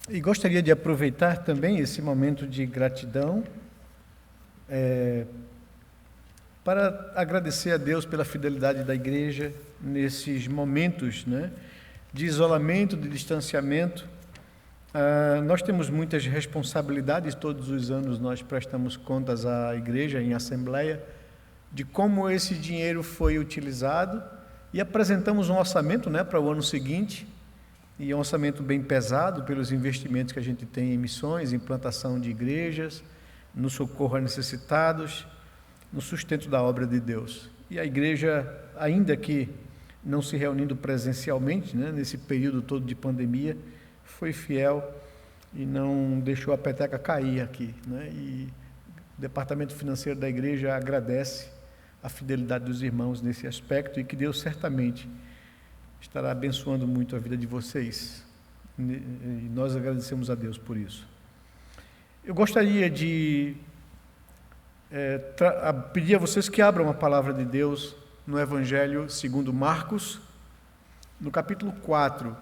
E gostaria de aproveitar também esse momento de gratidão para agradecer a Deus pela fidelidade da igreja nesses momentos, né, de isolamento, de distanciamento. Nós temos muitas responsabilidades, todos os anos nós prestamos contas à igreja em assembleia de como esse dinheiro foi utilizado e apresentamos um orçamento, né, para o ano seguinte, e é um orçamento bem pesado pelos investimentos que a gente tem em missões, em plantação de igrejas, no socorro a necessitados, no sustento da obra de Deus. E a igreja, ainda que não se reunindo presencialmente, né, nesse período todo de pandemia, foi fiel e não deixou a peteca cair aqui, né? E o departamento financeiro da igreja agradece a fidelidade dos irmãos nesse aspecto e que Deus certamente estará abençoando muito a vida de vocês. E nós agradecemos a Deus por isso. Eu gostaria de pedir a vocês que abram a palavra de Deus no Evangelho segundo Marcos, no capítulo 4.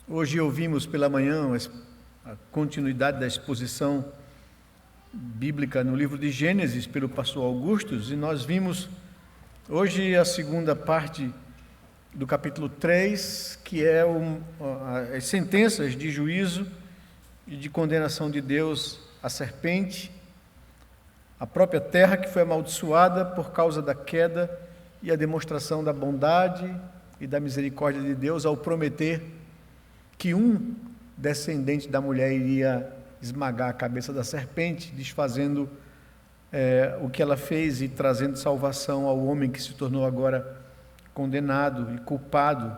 Hoje ouvimos pela manhã a continuidade da exposição bíblica no livro de Gênesis pelo pastor Augustus, e nós vimos hoje a segunda parte do capítulo 3, que é as sentenças de juízo e de condenação de Deus à serpente, a própria terra que foi amaldiçoada por causa da queda, e a demonstração da bondade e da misericórdia de Deus ao prometer que um descendente da mulher iria esmagar a cabeça da serpente, desfazendo o que ela fez e trazendo salvação ao homem que se tornou agora condenado e culpado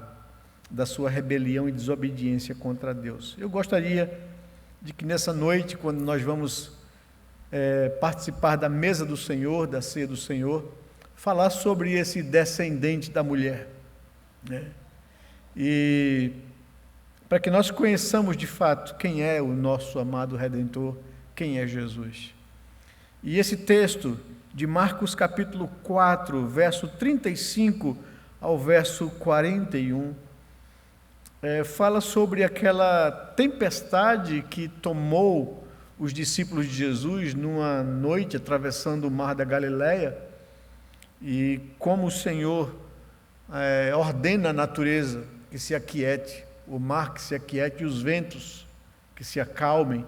da sua rebelião e desobediência contra Deus. Eu gostaria de que nessa noite, quando nós vamos participar da mesa do Senhor, da ceia do Senhor, falar sobre esse descendente da mulher, né? E para que nós conheçamos de fato quem é o nosso amado Redentor, quem é Jesus. E esse texto de Marcos capítulo 4, verso 35 ao verso 41, fala sobre aquela tempestade que tomou os discípulos de Jesus numa noite atravessando o mar da Galileia, e como o Senhor ordena a natureza que se aquiete, o mar que se aquiete e os ventos que se acalmem,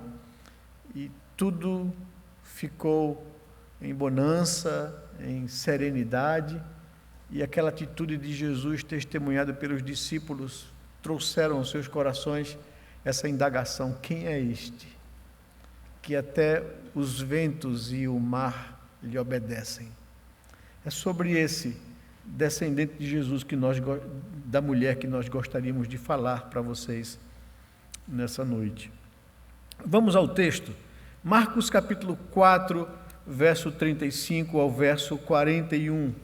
e tudo ficou em bonança, em serenidade, e aquela atitude de Jesus testemunhada pelos discípulos trouxeram aos seus corações essa indagação: quem é este que até os ventos e o mar lhe obedecem? É sobre esse descendente de Jesus da mulher que nós gostaríamos de falar para vocês nessa noite. Vamos ao texto. Marcos capítulo 4, verso 35 ao verso 41.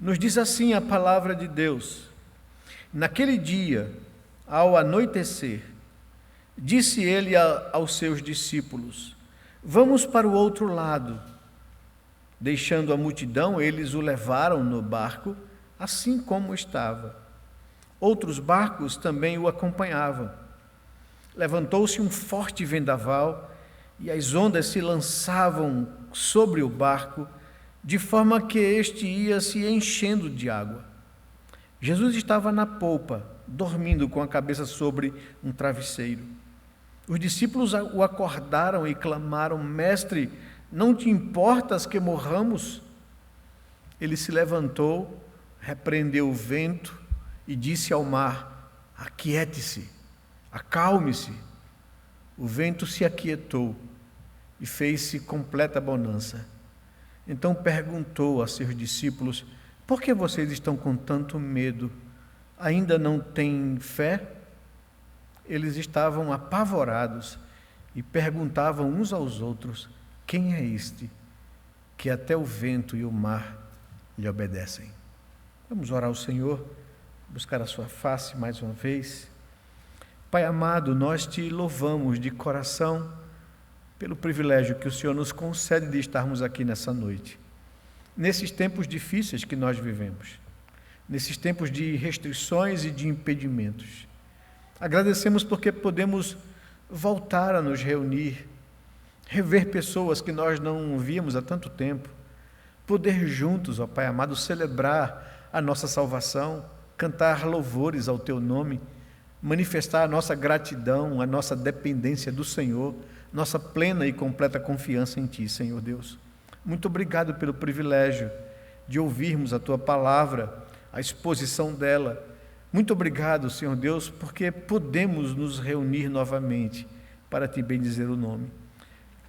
Nos diz assim a palavra de Deus: naquele dia, ao anoitecer, disse ele aos seus discípulos: vamos para o outro lado. Deixando a multidão, eles o levaram no barco, assim como estava. Outros barcos também o acompanhavam. Levantou-se um forte vendaval, e as ondas se lançavam sobre o barco, de forma que este ia se enchendo de água. Jesus estava na polpa, dormindo com a cabeça sobre um travesseiro. Os discípulos o acordaram e clamaram: Mestre, não te importas que morramos? Ele se levantou, repreendeu o vento e disse ao mar: aquiete-se, acalme-se. O vento se aquietou e fez-se completa bonança. Então perguntou a seus discípulos: por que vocês estão com tanto medo? Ainda não têm fé? Eles estavam apavorados e perguntavam uns aos outros: quem é este que até o vento e o mar lhe obedecem? Vamos orar ao Senhor, buscar a sua face mais uma vez. Pai amado, nós te louvamos de coração pelo privilégio que o Senhor nos concede de estarmos aqui nessa noite. nesses tempos difíceis que nós vivemos, nesses tempos de restrições e de impedimentos. Agradecemos porque podemos voltar a nos reunir, rever pessoas que nós não víamos há tanto tempo, poder juntos, ó Pai amado, celebrar a nossa salvação, cantar louvores ao Teu nome, manifestar a nossa gratidão, a nossa dependência do Senhor, nossa plena e completa confiança em Ti, Senhor Deus. Muito obrigado pelo privilégio de ouvirmos a Tua palavra, a exposição dela. Muito obrigado, Senhor Deus, porque podemos nos reunir novamente para Te bendizer o nome.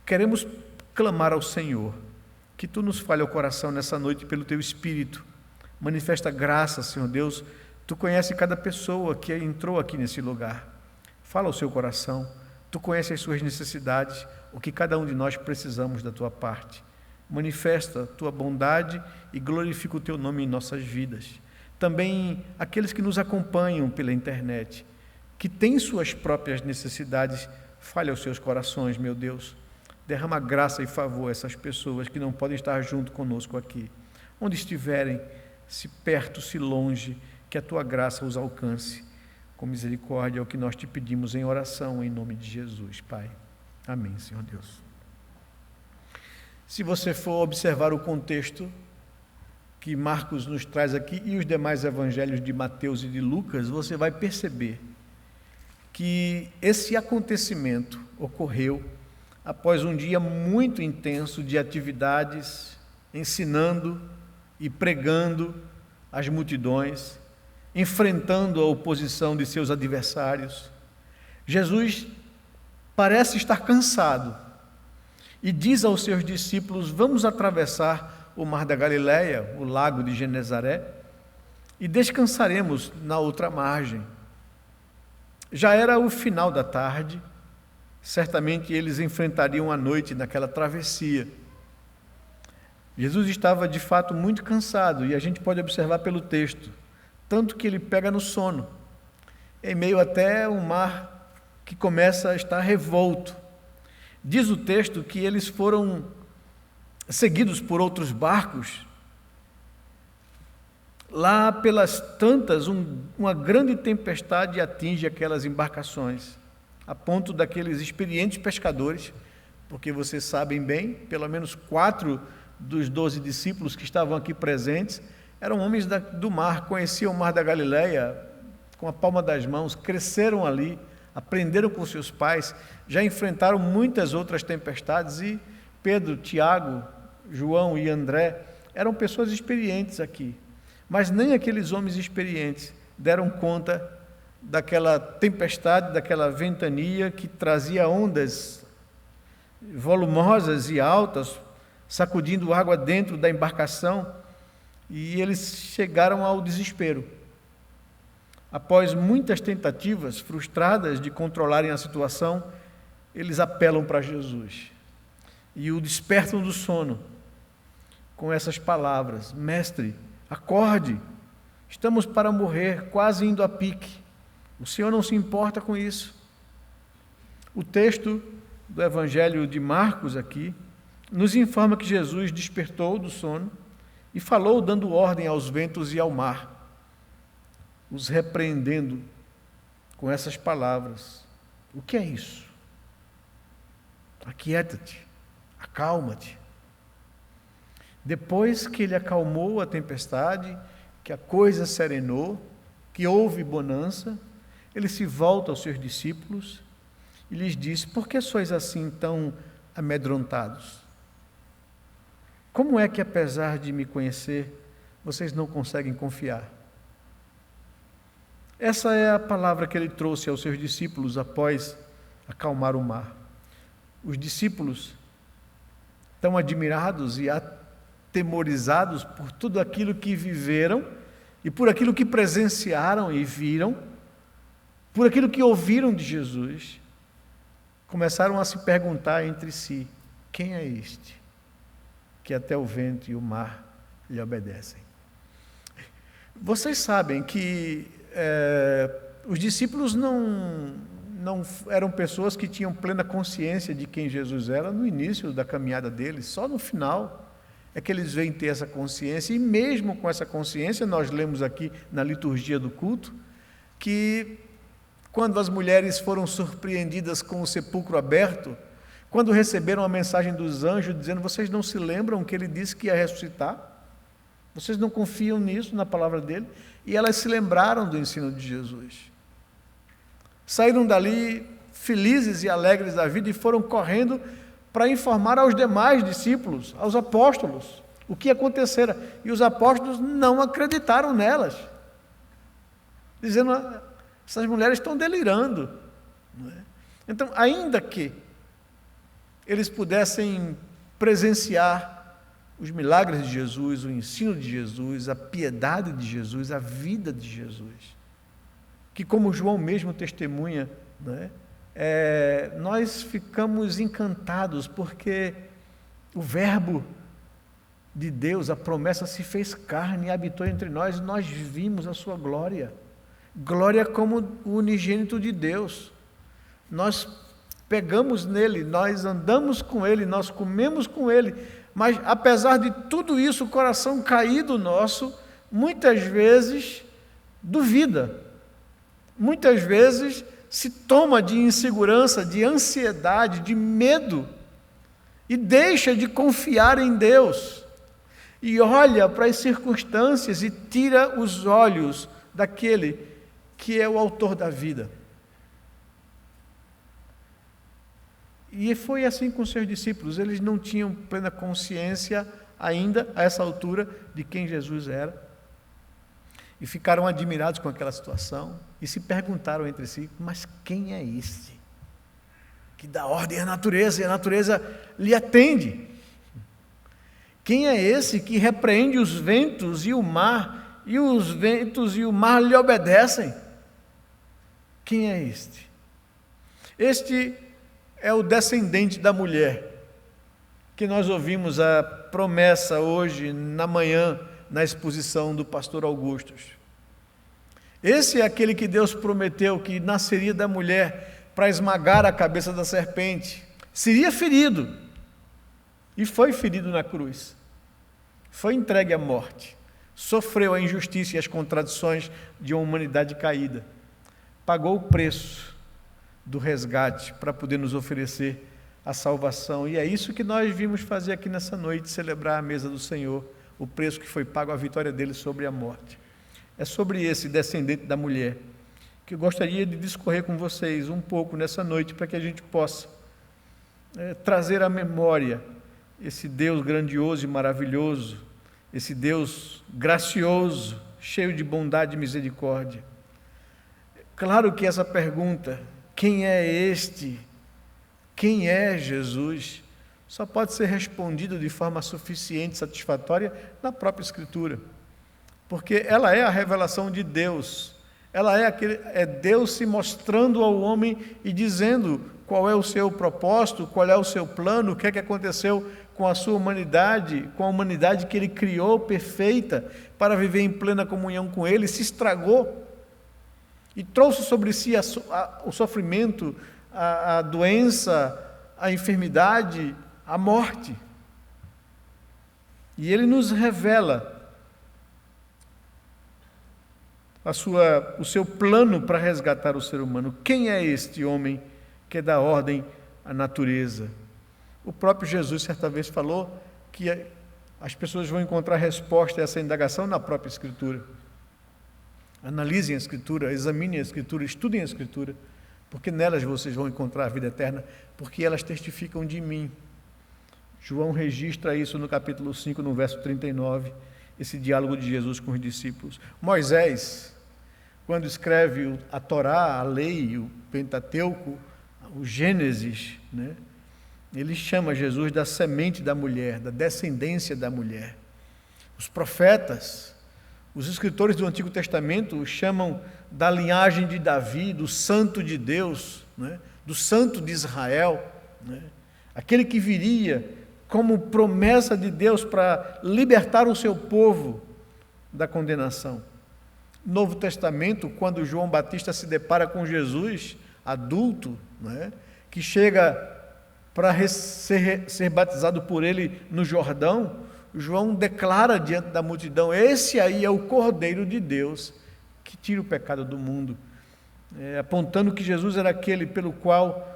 Queremos clamar ao Senhor, que Tu nos fale ao coração nessa noite pelo Teu Espírito. Manifesta graça, Senhor Deus. Tu conheces cada pessoa que entrou aqui nesse lugar. Fala ao seu coração. Tu conheces as suas necessidades, o que cada um de nós precisamos da Tua parte. Manifesta a Tua bondade e glorifica o Teu nome em nossas vidas. Também aqueles que nos acompanham pela internet, que têm suas próprias necessidades, fale aos seus corações, meu Deus. Derrama graça e favor a essas pessoas que não podem estar junto conosco aqui. Onde estiverem, se perto, se longe, que a Tua graça os alcance. Com misericórdia é o que nós Te pedimos em oração, em nome de Jesus, Pai. Amém, Senhor Deus. Se você for observar o contexto que Marcos nos traz aqui e os demais evangelhos de Mateus e de Lucas, você vai perceber que esse acontecimento ocorreu após um dia muito intenso de atividades, ensinando e pregando às multidões, enfrentando a oposição de seus adversários. Jesus parece estar cansado e diz aos seus discípulos: vamos atravessar o mar da Galileia, o lago de Genezaré, e descansaremos na outra margem. Já era o final da tarde. Certamente eles enfrentariam a noite naquela travessia. Jesus estava de fato muito cansado, e a gente pode observar pelo texto, tanto que ele pega no sono, em meio até um mar que começa a estar revolto. Diz o texto que eles foram seguidos por outros barcos. Lá pelas tantas, uma grande tempestade atinge aquelas embarcações, a ponto daqueles experientes pescadores, porque vocês sabem bem, pelo menos 4 dos 12 discípulos que estavam aqui presentes eram homens do mar, conheciam o mar da Galileia com a palma das mãos, cresceram ali, aprenderam com seus pais, já enfrentaram muitas outras tempestades, e Pedro, Tiago, João e André eram pessoas experientes aqui, mas nem aqueles homens experientes deram conta daquela tempestade, daquela ventania que trazia ondas volumosas e altas, sacudindo água dentro da embarcação, e eles chegaram ao desespero. Após muitas tentativas frustradas de controlarem a situação, eles apelam para Jesus e o despertam do sono com essas palavras: Mestre, acorde, estamos para morrer, quase indo a pique. O Senhor não se importa com isso. O texto do Evangelho de Marcos aqui nos informa que Jesus despertou do sono e falou dando ordem aos ventos e ao mar, os repreendendo com essas palavras: o que é isso? Aquieta-te, acalma-te. Depois que ele acalmou a tempestade, que a coisa serenou, que houve bonança, ele se volta aos seus discípulos e lhes diz: por que sois assim tão amedrontados? Como é que, apesar de me conhecer, vocês não conseguem confiar? Essa é a palavra que ele trouxe aos seus discípulos após acalmar o mar. Os discípulos, tão admirados e atemorizados por tudo aquilo que viveram e por aquilo que presenciaram e viram, por aquilo que ouviram de Jesus, começaram a se perguntar entre si: quem é este que até o vento e o mar lhe obedecem? Vocês sabem que os discípulos não eram pessoas que tinham plena consciência de quem Jesus era no início da caminhada deles. Só no final é que eles vêm ter essa consciência, e mesmo com essa consciência, nós lemos aqui na liturgia do culto, que quando as mulheres foram surpreendidas com o sepulcro aberto, quando receberam a mensagem dos anjos dizendo: vocês não se lembram que ele disse que ia ressuscitar? Vocês não confiam nisso, na palavra dele? E elas se lembraram do ensino de Jesus. Saíram dali felizes e alegres da vida e foram correndo para informar aos demais discípulos, aos apóstolos, o que acontecera. E os apóstolos não acreditaram nelas, dizendo: essas mulheres estão delirando. Não é? Então, ainda que eles pudessem presenciar os milagres de Jesus, o ensino de Jesus, a piedade de Jesus, a vida de Jesus, que, como João mesmo testemunha, não é? Nós ficamos encantados porque o Verbo de Deus, a promessa, se fez carne e habitou entre nós, e nós vimos a sua glória, glória como o unigênito de Deus. Nós pegamos nele, nós andamos com ele, nós comemos com ele, mas apesar de tudo isso, o coração caído nosso, muitas vezes duvida, muitas vezes se toma de insegurança, de ansiedade, de medo, e deixa de confiar em Deus, e olha para as circunstâncias e tira os olhos daquele que é o autor da vida. E foi assim com seus discípulos, eles não tinham plena consciência ainda, a essa altura, de quem Jesus era, e ficaram admirados com aquela situação, e se perguntaram entre si: mas quem é este que dá ordem à natureza, e a natureza lhe atende? Quem é esse que repreende os ventos e o mar, e os ventos e o mar lhe obedecem? Quem é este? Este é o descendente da mulher, que nós ouvimos a promessa hoje, na manhã, na exposição do pastor Augustus. Esse é aquele que Deus prometeu que nasceria da mulher para esmagar a cabeça da serpente. Seria ferido, e foi ferido na cruz. Foi entregue à morte. Sofreu a injustiça e as contradições de uma humanidade caída. Pagou o preço do resgate para poder nos oferecer a salvação. E é isso que nós vimos fazer aqui nessa noite, celebrar a mesa do Senhor, o preço que foi pago, a vitória dele sobre a morte. É sobre esse descendente da mulher que eu gostaria de discorrer com vocês um pouco nessa noite, para que a gente possa trazer à memória esse Deus grandioso e maravilhoso, esse Deus gracioso, cheio de bondade e misericórdia. Claro que essa pergunta: quem é este? Quem é Jesus? Só pode ser respondida de forma suficiente, satisfatória, na própria Escritura. Porque ela é a revelação de Deus. Ela é Deus se mostrando ao homem e dizendo qual é o seu propósito, qual é o seu plano, o que é que aconteceu com a sua humanidade, com a humanidade que Ele criou perfeita para viver em plena comunhão com Ele, se estragou e trouxe sobre si o sofrimento, a doença, a enfermidade, a morte. E Ele nos revela o seu plano para resgatar o ser humano. Quem é este homem que dá ordem à natureza? O próprio Jesus certa vez falou que as pessoas vão encontrar resposta a essa indagação na própria Escritura. Analisem a Escritura, examinem a Escritura, estudem a Escritura, porque nelas vocês vão encontrar a vida eterna, porque elas testificam de mim. João registra isso no capítulo 5, no verso 39, esse diálogo de Jesus com os discípulos. Moisés, quando escreve a Torá, a lei, o Pentateuco, o Gênesis, né? Ele chama Jesus da semente da mulher, da descendência da mulher. Os profetas, os escritores do Antigo Testamento o chamam da linhagem de Davi, do santo de Deus, né? Do santo de Israel, né? Aquele que viria como promessa de Deus para libertar o seu povo da condenação. No Novo Testamento, quando João Batista se depara com Jesus, adulto, né? Que chega para ser batizado por ele no Jordão, João declara diante da multidão: esse aí é o Cordeiro de Deus que tira o pecado do mundo, apontando que Jesus era aquele pelo qual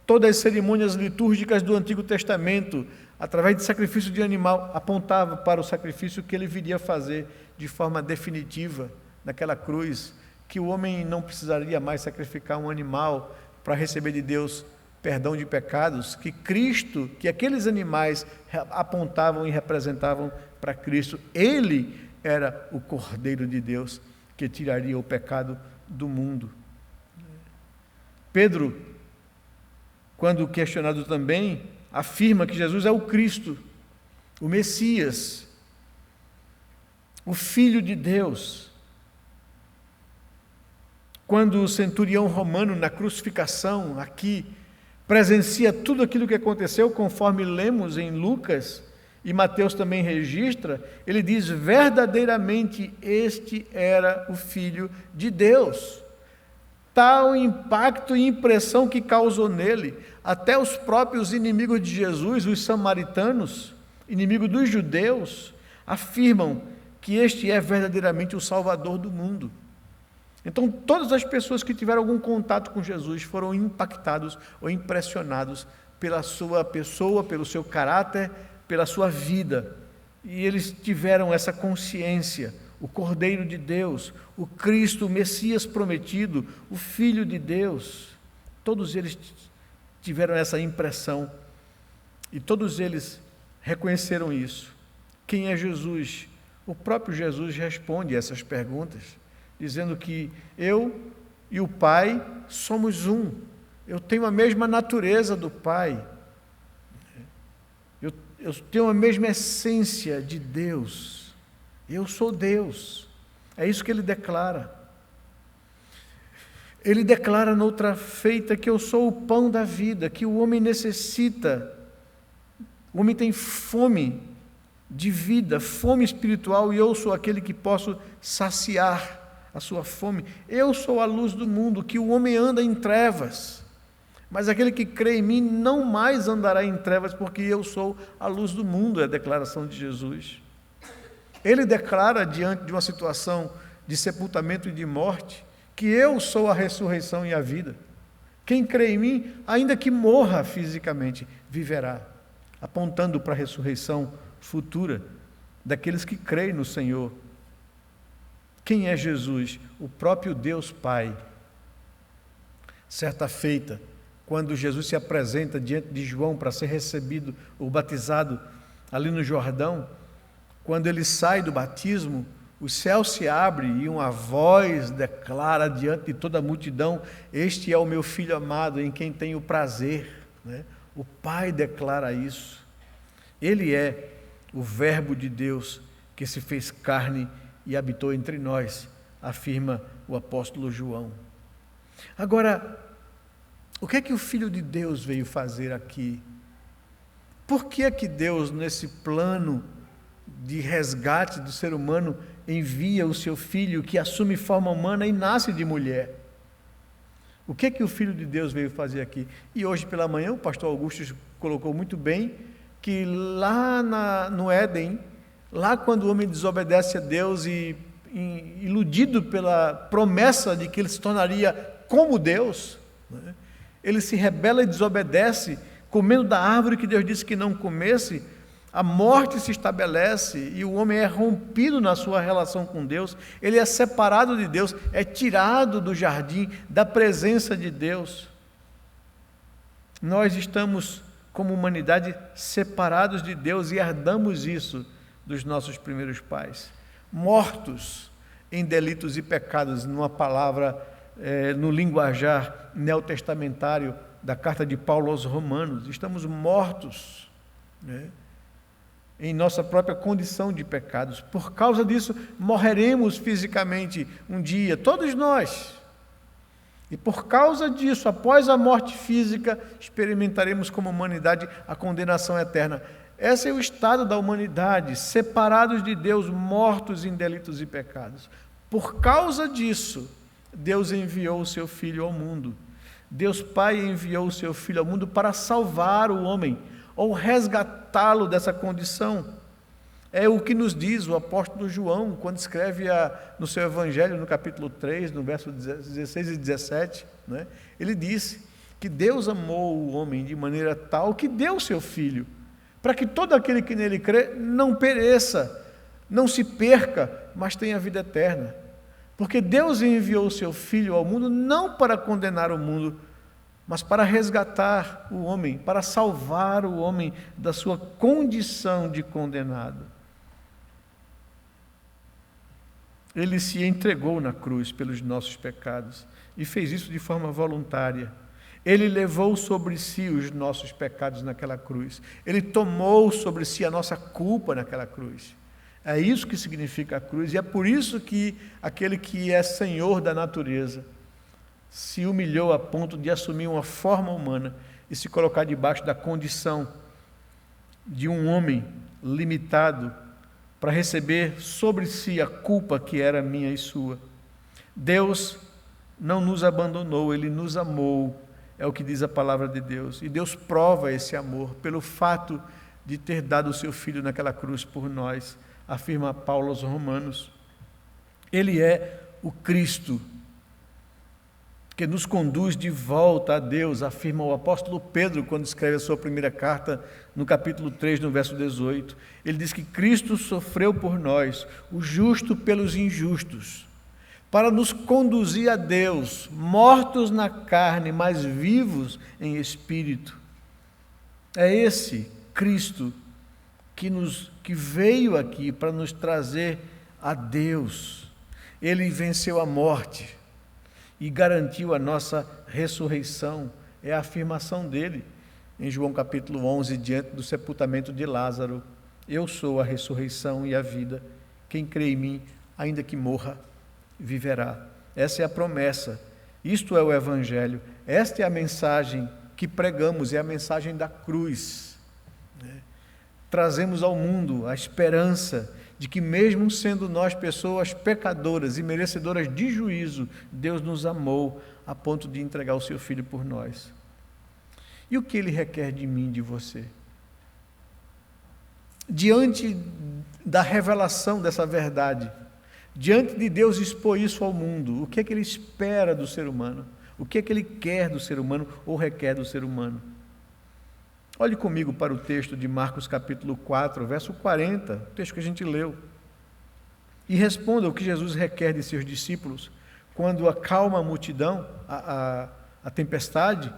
todas as cerimônias litúrgicas do Antigo Testamento, através de sacrifício de animal, apontavam para o sacrifício que ele viria fazer de forma definitiva naquela cruz, que o homem não precisaria mais sacrificar um animal para receber de Deus perdão de pecados, que Cristo, que aqueles animais apontavam e representavam para Cristo. Ele era o Cordeiro de Deus que tiraria o pecado do mundo. Pedro, quando questionado também, afirma que Jesus é o Cristo, o Messias, o Filho de Deus. Quando o centurião romano, na crucificação, aqui, presencia tudo aquilo que aconteceu, conforme lemos em Lucas, e Mateus também registra, ele diz: verdadeiramente este era o Filho de Deus. Tal impacto e impressão que causou nele, até os próprios inimigos de Jesus, os samaritanos, inimigos dos judeus, afirmam que este é verdadeiramente o Salvador do mundo. Então, todas as pessoas que tiveram algum contato com Jesus foram impactados ou impressionados pela sua pessoa, pelo seu caráter, pela sua vida. E eles tiveram essa consciência: o Cordeiro de Deus, o Cristo, o Messias prometido, o Filho de Deus. Todos eles tiveram essa impressão e todos eles reconheceram isso. Quem é Jesus? O próprio Jesus responde a essas perguntas, dizendo que eu e o Pai somos um. Eu tenho a mesma natureza do Pai. Eu tenho a mesma essência de Deus. Eu sou Deus. É isso que ele declara. Ele declara noutra feita que eu sou o pão da vida, que o homem necessita. O homem tem fome de vida, fome espiritual, e eu sou aquele que posso saciar a sua fome. Eu sou a luz do mundo, que o homem anda em trevas, mas aquele que crê em mim não mais andará em trevas, porque eu sou a luz do mundo, é a declaração de Jesus. Ele declara, diante de uma situação de sepultamento e de morte, que eu sou a ressurreição e a vida. Quem crê em mim, ainda que morra fisicamente, viverá, apontando para a ressurreição futura daqueles que creem no Senhor. Quem é Jesus? O próprio Deus Pai. Certa feita, quando Jesus se apresenta diante de João para ser recebido ou batizado ali no Jordão, quando ele sai do batismo, o céu se abre e uma voz declara diante de toda a multidão: este é o meu Filho amado, em quem tenho prazer. O Pai declara isso. Ele é o Verbo de Deus que se fez carne e habitou entre nós, afirma o apóstolo João. Agora, o que é que o Filho de Deus veio fazer aqui? Por que é que Deus, nesse plano de resgate do ser humano, envia o seu Filho que assume forma humana e nasce de mulher? O que é que o Filho de Deus veio fazer aqui? E hoje pela manhã o pastor Augusto colocou muito bem que lá no Éden, lá quando o homem desobedece a Deus e iludido pela promessa de que ele se tornaria como Deus, ele se rebela e desobedece, comendo da árvore que Deus disse que não comesse. A morte se estabelece e o homem é rompido na sua relação com Deus, ele é separado de Deus, é tirado do jardim, da presença de Deus. Nós estamos, como humanidade, separados de Deus e herdamos isso dos nossos primeiros pais, mortos em delitos e pecados, numa palavra, no linguajar neotestamentário da carta de Paulo aos Romanos. Estamos mortos, em nossa própria condição de pecados. Por causa disso, morreremos fisicamente um dia, todos nós. E por causa disso, após a morte física, experimentaremos como humanidade a condenação eterna. Esse é o estado da humanidade, separados de Deus, mortos em delitos e pecados. Por causa disso, Deus enviou o seu Filho ao mundo. Deus Pai enviou o seu Filho ao mundo para salvar o homem, ou resgatá-lo dessa condição. É o que nos diz o apóstolo João, quando escreve no seu Evangelho, no capítulo 3, no verso 16 e 17, né? Ele disse que Deus amou o homem de maneira tal que deu o seu Filho, para que todo aquele que nele crê não pereça, não se perca, mas tenha vida eterna. Porque Deus enviou o seu Filho ao mundo não para condenar o mundo, mas para resgatar o homem, para salvar o homem da sua condição de condenado. Ele se entregou na cruz pelos nossos pecados e fez isso de forma voluntária. Ele levou sobre si os nossos pecados naquela cruz. Ele tomou sobre si a nossa culpa naquela cruz. É isso que significa a cruz, e é por isso que aquele que é Senhor da natureza se humilhou a ponto de assumir uma forma humana e se colocar debaixo da condição de um homem limitado para receber sobre si a culpa que era minha e sua. Deus não nos abandonou, Ele nos amou, é o que diz a palavra de Deus. E Deus prova esse amor pelo fato de ter dado o seu Filho naquela cruz por nós, afirma Paulo aos Romanos. Ele é o Cristo que nos conduz de volta a Deus, afirma o apóstolo Pedro quando escreve a sua primeira carta, no capítulo 3, no verso 18. Ele diz que Cristo sofreu por nós, o justo pelos injustos, para nos conduzir a Deus, mortos na carne, mas vivos em espírito. É esse Cristo que veio aqui para nos trazer a Deus. Ele venceu a morte e garantiu a nossa ressurreição. É a afirmação dele em João capítulo 11, diante do sepultamento de Lázaro: eu sou a ressurreição e a vida, quem crê em mim, ainda que morra, viverá. Essa é a promessa, isto é o Evangelho, esta é a mensagem que pregamos, é a mensagem da cruz. Trazemos ao mundo a esperança de que, mesmo sendo nós pessoas pecadoras e merecedoras de juízo, Deus nos amou a ponto de entregar o seu Filho por nós. E o que Ele requer de mim e de você? Diante da revelação dessa verdade, diante de Deus expor isso ao mundo, o que é que Ele espera do ser humano? O que é que Ele quer do ser humano ou requer do ser humano? Olhe comigo para o texto de Marcos capítulo 4, verso 40, o texto que a gente leu. E responda o que Jesus requer de seus discípulos quando acalma a multidão, a tempestade,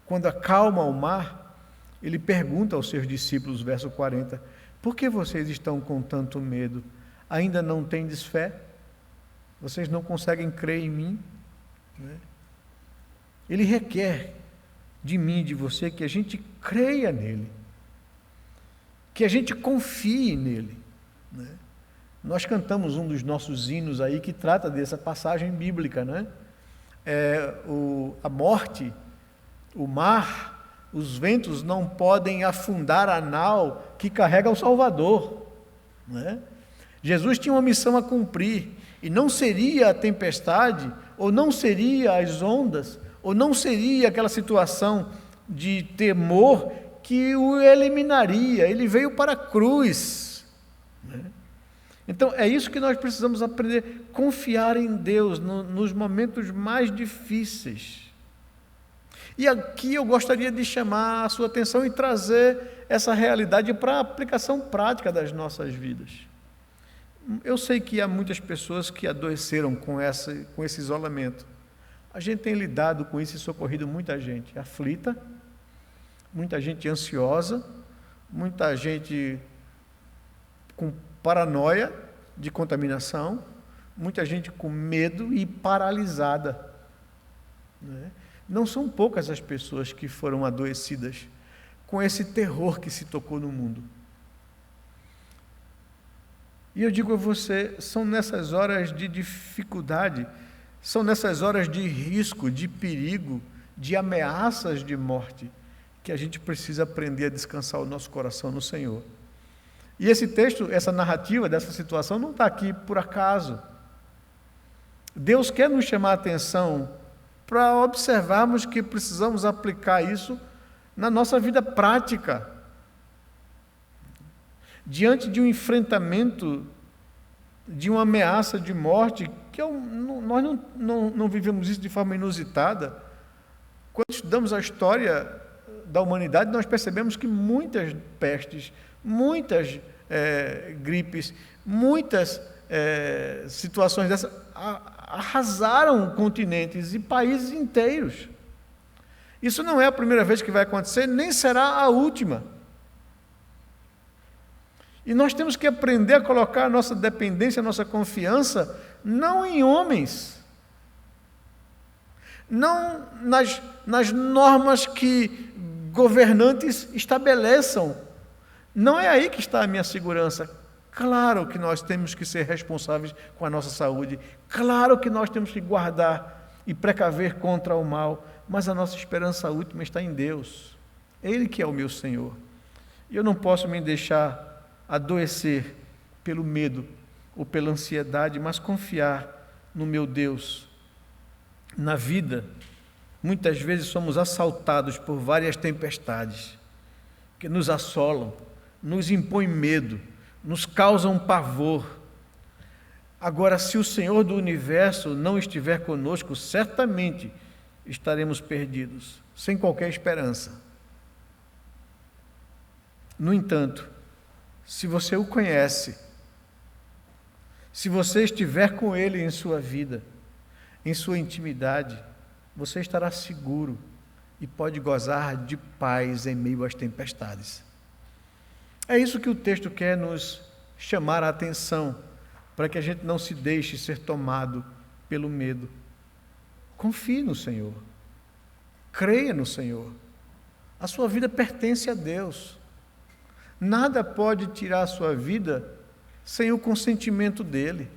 quando acalma o mar. Ele pergunta aos seus discípulos, verso 40, por que vocês estão com tanto medo? Ainda não tendes fé? Vocês não conseguem crer em mim? Ele requer de mim e de você que a gente creia nele, que a gente confie nele. Nós cantamos um dos nossos hinos aí que trata dessa passagem bíblica, né? A morte, o mar, os ventos não podem afundar a nau que carrega o Salvador, né? Jesus tinha uma missão a cumprir, e não seria a tempestade, ou não seria as ondas, ou não seria aquela situação de temor que o eliminaria. Ele veio para a cruz, né? Então é isso que nós precisamos aprender, confiar em Deus nos momentos mais difíceis. E aqui eu gostaria de chamar a sua atenção e trazer essa realidade para a aplicação prática das nossas vidas. Eu sei que há muitas pessoas que adoeceram com esse isolamento. A gente tem lidado com isso e socorrido muita gente aflita, muita gente ansiosa, muita gente com paranoia de contaminação, muita gente com medo e paralisada, né? Não são poucas as pessoas que foram adoecidas com esse terror que se tocou no mundo. E eu digo a você, são nessas horas de dificuldade, são nessas horas de risco, de perigo, de ameaças de morte, que a gente precisa aprender a descansar o nosso coração no Senhor. E esse texto, essa narrativa dessa situação não está aqui por acaso. Deus quer nos chamar a atenção para observarmos que precisamos aplicar isso na nossa vida prática. diante de um enfrentamento, de uma ameaça de morte, nós não vivemos isso de forma inusitada. Quando estudamos a história da humanidade, nós percebemos que muitas pestes, muitas gripes, muitas situações dessas arrasaram continentes e países inteiros. Isso não é a primeira vez que vai acontecer, nem será a última. E nós temos que aprender a colocar a nossa dependência, a nossa confiança, não em homens, não nas normas que governantes estabeleçam. Não é aí que está a minha segurança. Claro que nós temos que ser responsáveis com a nossa saúde, claro que nós temos que guardar e precaver contra o mal, mas a nossa esperança última está em Deus. É Ele que é o meu Senhor. E eu não posso me deixar adoecer pelo medo ou pela ansiedade, mas confiar no meu Deus. Na vida, muitas vezes somos assaltados por várias tempestades que nos assolam, nos impõem medo, nos causam pavor. Agora, se o Senhor do Universo não estiver conosco, certamente estaremos perdidos, sem qualquer esperança. No entanto, se você o conhece, se você estiver com Ele em sua vida, em sua intimidade, você estará seguro e pode gozar de paz em meio às tempestades. É isso que o texto quer nos chamar a atenção, para que a gente não se deixe ser tomado pelo medo. Confie no Senhor, creia no Senhor. A sua vida pertence a Deus. Nada pode tirar a sua vida sem o consentimento dEle.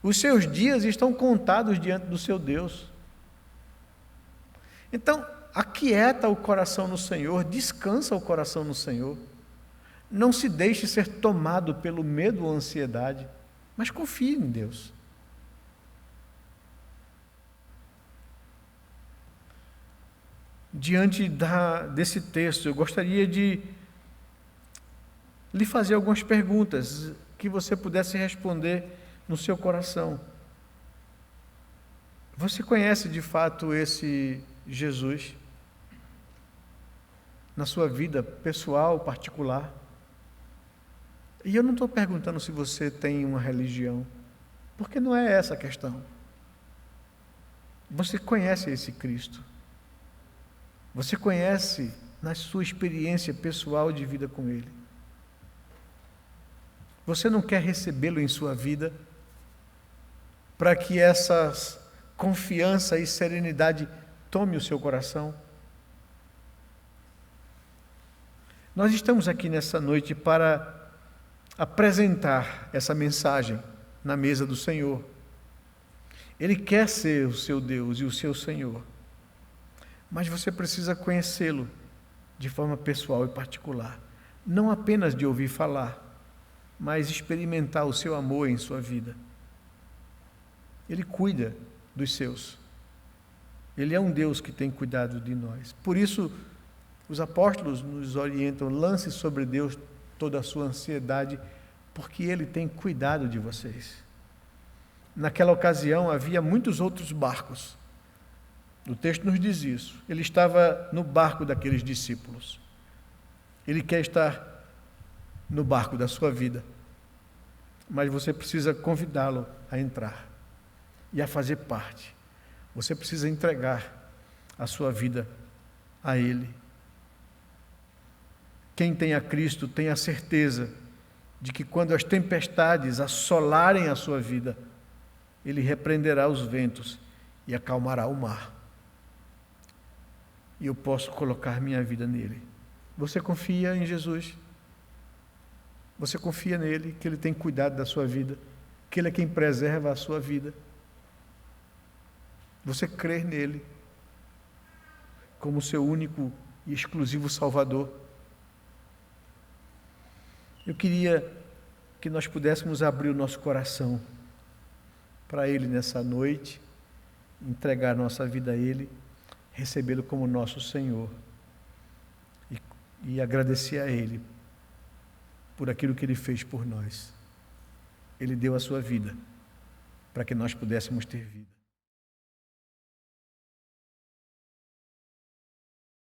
Os seus dias estão contados diante do seu Deus. Então, aquieta o coração no Senhor, descansa o coração no Senhor. Não se deixe ser tomado pelo medo ou ansiedade, mas confie em Deus. Diante desse texto, eu gostaria de lhe fazer algumas perguntas que você pudesse responder no seu coração. Você conhece de fato esse Jesus na sua vida pessoal, particular? E eu não estou perguntando se você tem uma religião, porque não é essa a questão. Você conhece esse Cristo. Você conhece na sua experiência pessoal de vida com Ele. Você não quer recebê-lo em sua vida para que essa confiança e serenidade tome o seu coração? Nós estamos aqui nessa noite para apresentar essa mensagem na mesa do Senhor. Ele quer ser o seu Deus e o seu Senhor, mas você precisa conhecê-lo de forma pessoal e particular, não apenas de ouvir falar, mas experimentar o seu amor em sua vida. Ele cuida dos seus. Ele é um Deus que tem cuidado de nós. Por isso, os apóstolos nos orientam: lance sobre Deus toda a sua ansiedade, porque Ele tem cuidado de vocês. Naquela ocasião havia muitos outros barcos. O texto nos diz isso. Ele estava no barco daqueles discípulos. Ele quer estar no barco da sua vida, mas você precisa convidá-lo a entrar e a fazer parte. Você precisa entregar a sua vida a Ele. Quem tem a Cristo tem a certeza de que quando as tempestades assolarem a sua vida, Ele repreenderá os ventos e acalmará o mar. E eu posso colocar minha vida nele. Você confia em Jesus? Você confia nele, que Ele tem cuidado da sua vida, que Ele é quem preserva a sua vida? Você crê nele como seu único e exclusivo Salvador? Eu queria que nós pudéssemos abrir o nosso coração para Ele nessa noite, entregar nossa vida a Ele, recebê-lo como nosso Senhor e agradecer a Ele por aquilo que Ele fez por nós. Ele deu a sua vida para que nós pudéssemos ter vida.